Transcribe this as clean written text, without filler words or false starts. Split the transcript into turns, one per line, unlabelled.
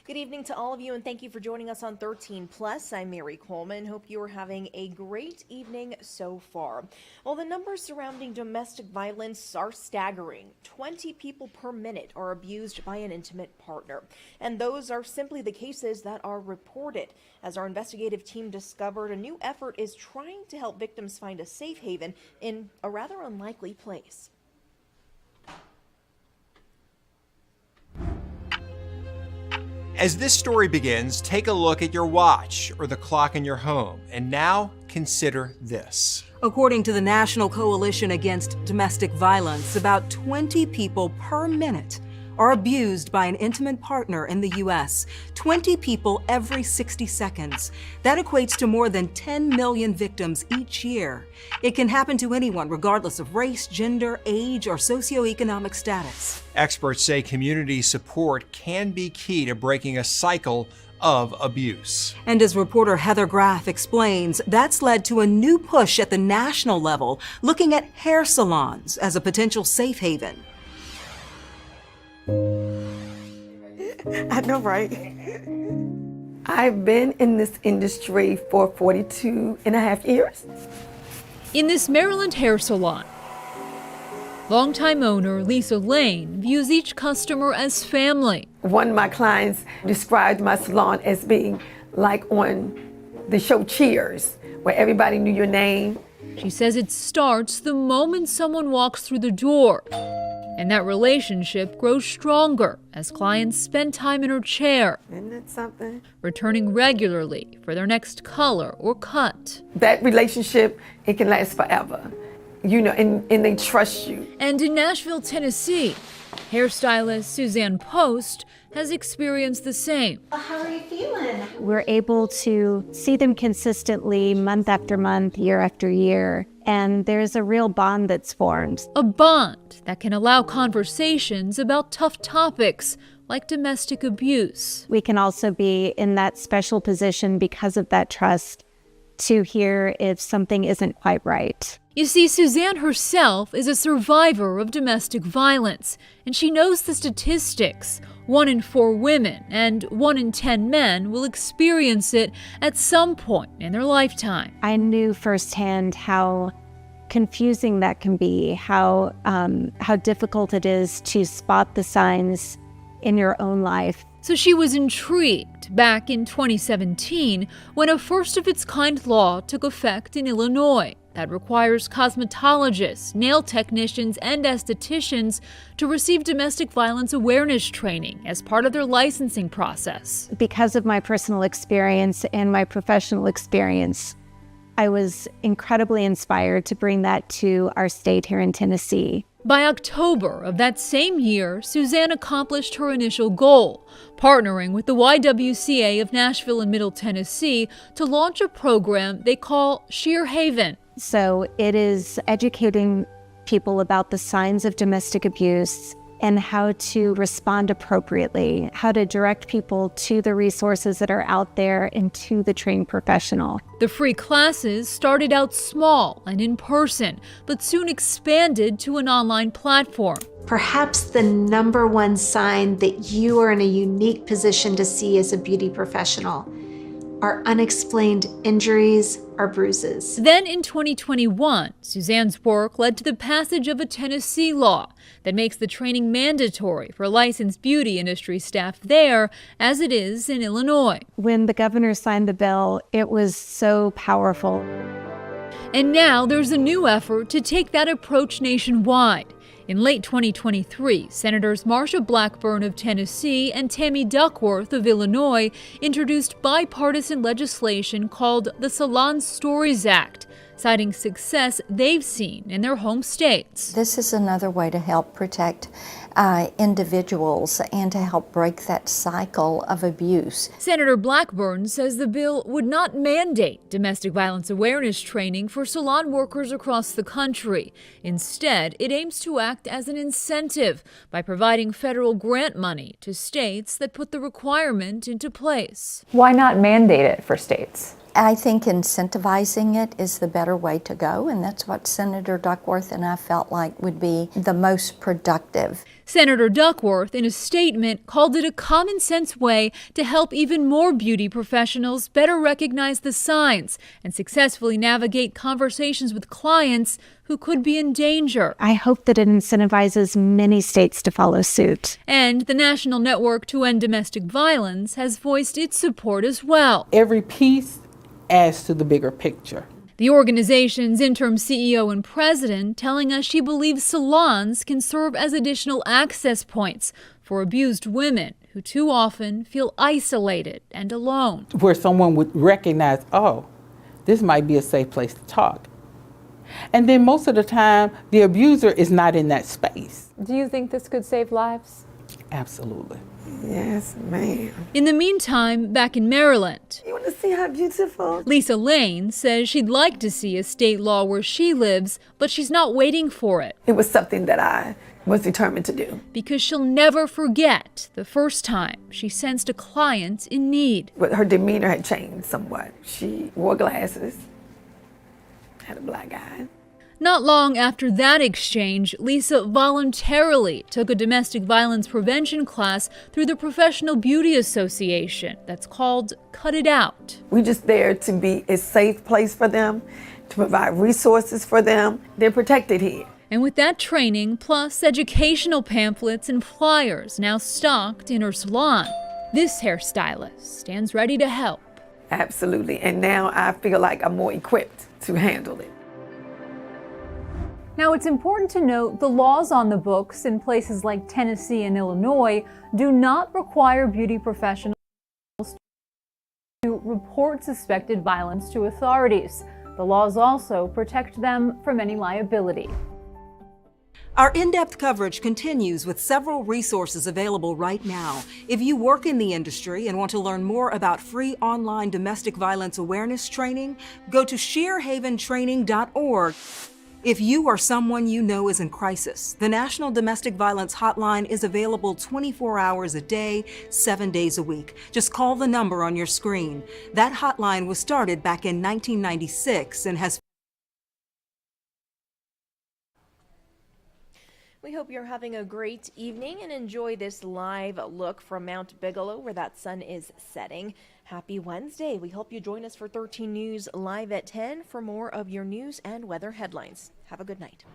Good evening to all of you, and thank you for joining us on 13 Plus. I'm Mary Coleman. Hope you are having a great evening so far. Well, the numbers surrounding domestic violence are staggering. 20 people per minute are abused by an intimate partner. And those are simply the cases that are reported. As our investigative team discovered, a new effort is trying to help victims find a safe haven in a rather unlikely place.
As this story begins, take a look at your watch or the clock in your home, and now consider this.
According to the National Coalition Against Domestic Violence, about 20 people per minute are abused by an intimate partner in the U.S. 20 people every 60 seconds. That equates to more than 10 million victims each year. It can happen to anyone, regardless of race, gender, age, or socioeconomic status.
Experts say community support can be key to breaking a cycle of abuse.
And as reporter Heather Graff explains, that's led to a new push at the national level, looking at hair salons as a potential safe haven.
I know, right? I've been in this industry for 42 and a half years.
In this Maryland hair salon, longtime owner Lisa Lane views each customer as family.
One of my clients described my salon as being like on the show Cheers, where everybody knew your name.
She says it starts the moment someone walks through the door. And that relationship grows stronger as clients spend time in her chair,
Isn't that something?
returning regularly for their next color or cut.
That relationship, it can last forever. You know, and they trust you.
And in Nashville, Tennessee, hairstylist Suzanne Post has experienced the same.
How are you feeling? We're able to see them consistently month after month, year after year, and there's a real bond that's formed.
A bond that can allow conversations about tough topics like domestic abuse.
We can also be in that special position because of that trust to hear if something isn't quite right.
You see, Suzanne herself is a survivor of domestic violence, and she knows the statistics. 1 in 4 women and 1 in 10 men will experience it at some point in their lifetime.
I knew firsthand how confusing that can be, how difficult it is to spot the signs in your own life.
So she was intrigued back in 2017 when a first-of-its-kind law took effect in Illinois that requires cosmetologists, nail technicians, and estheticians to receive domestic violence awareness training as part of their licensing process.
Because of my personal experience and my professional experience, I was incredibly inspired to bring that to our state here in Tennessee.
By October of that same year, Suzanne accomplished her initial goal, partnering with the YWCA of Nashville and Middle Tennessee to launch a program they call Sheer Haven.
So it is educating people about the signs of domestic abuse and how to respond appropriately, how to direct people to the resources that are out there and to the trained professional.
The free classes started out small and in person, but soon expanded to an online platform.
Perhaps the number one sign that you are in a unique position to see as a beauty professional are unexplained injuries or bruises.
Then in 2021, Suzanne's work led to the passage of a Tennessee law that makes the training mandatory for licensed beauty industry staff there, as it is in Illinois.
When the governor signed the bill, it was so powerful.
And now there's a new effort to take that approach nationwide. In late 2023, Senators Marsha Blackburn of Tennessee and Tammy Duckworth of Illinois introduced bipartisan legislation called the Salon Stories Act, citing success they've seen in their home states.
This is another way to help protect individuals and to help break that cycle of abuse.
Senator Blackburn says the bill would not mandate domestic violence awareness training for salon workers across the country. Instead, it aims to act as an incentive by providing federal grant money to states that put the requirement into place.
Why not mandate it for states?
I think incentivizing it is the better way to go, and that's what Senator Duckworth and I felt like would be the most productive.
Senator Duckworth, in a statement, called it a common sense way to help even more beauty professionals better recognize the signs and successfully navigate conversations with clients who could be in danger.
I hope that it incentivizes many states to follow suit.
And the National Network to End Domestic Violence has voiced its support as well.
Every piece adds to the bigger picture.
The organization's interim CEO and president telling us she believes salons can serve as additional access points for abused women who too often feel isolated and alone.
Where someone would recognize, oh, this might be a safe place to talk. And then most of the time, the abuser is not in that space.
Do you think this could save lives?
Absolutely.
Yes, ma'am.
In the meantime, back in Maryland,
You want to see how beautiful?
Lisa Lane says she'd like to see a state law where she lives, but she's not waiting for it
It was something that I was determined to do.
because she'll never forget the first time she sensed a client in need.
But her demeanor had changed somewhat. She wore glasses, had a black eye.
Not long after that exchange, Lisa voluntarily took a domestic violence prevention class through the Professional Beauty Association that's called Cut It Out.
We're just there to be a safe place for them, to provide resources for them. They're protected here.
And with that training, plus educational pamphlets and flyers now stocked in her salon, this hairstylist stands ready to help.
Absolutely. And now I feel like I'm more equipped to handle it.
Now, it's important to note the laws on the books in places like Tennessee and Illinois do not require beauty professionals to report suspected violence to authorities. The laws also protect them from any liability.
Our in-depth coverage continues with several resources available right now. If you work in the industry and want to learn more about free online domestic violence awareness training, go to SheerHavenTraining.org. If you or someone you know is in crisis, the National Domestic Violence Hotline is available 24 hours a day, 7 days a week. Just call the number on your screen. That hotline was started back in 1996 and has
We hope you're having a great evening and enjoy this live look from Mount Bigelow where that sun is setting. Happy Wednesday. We hope you join us for 13 News live at 10 for more of your news and weather headlines. Have a good night.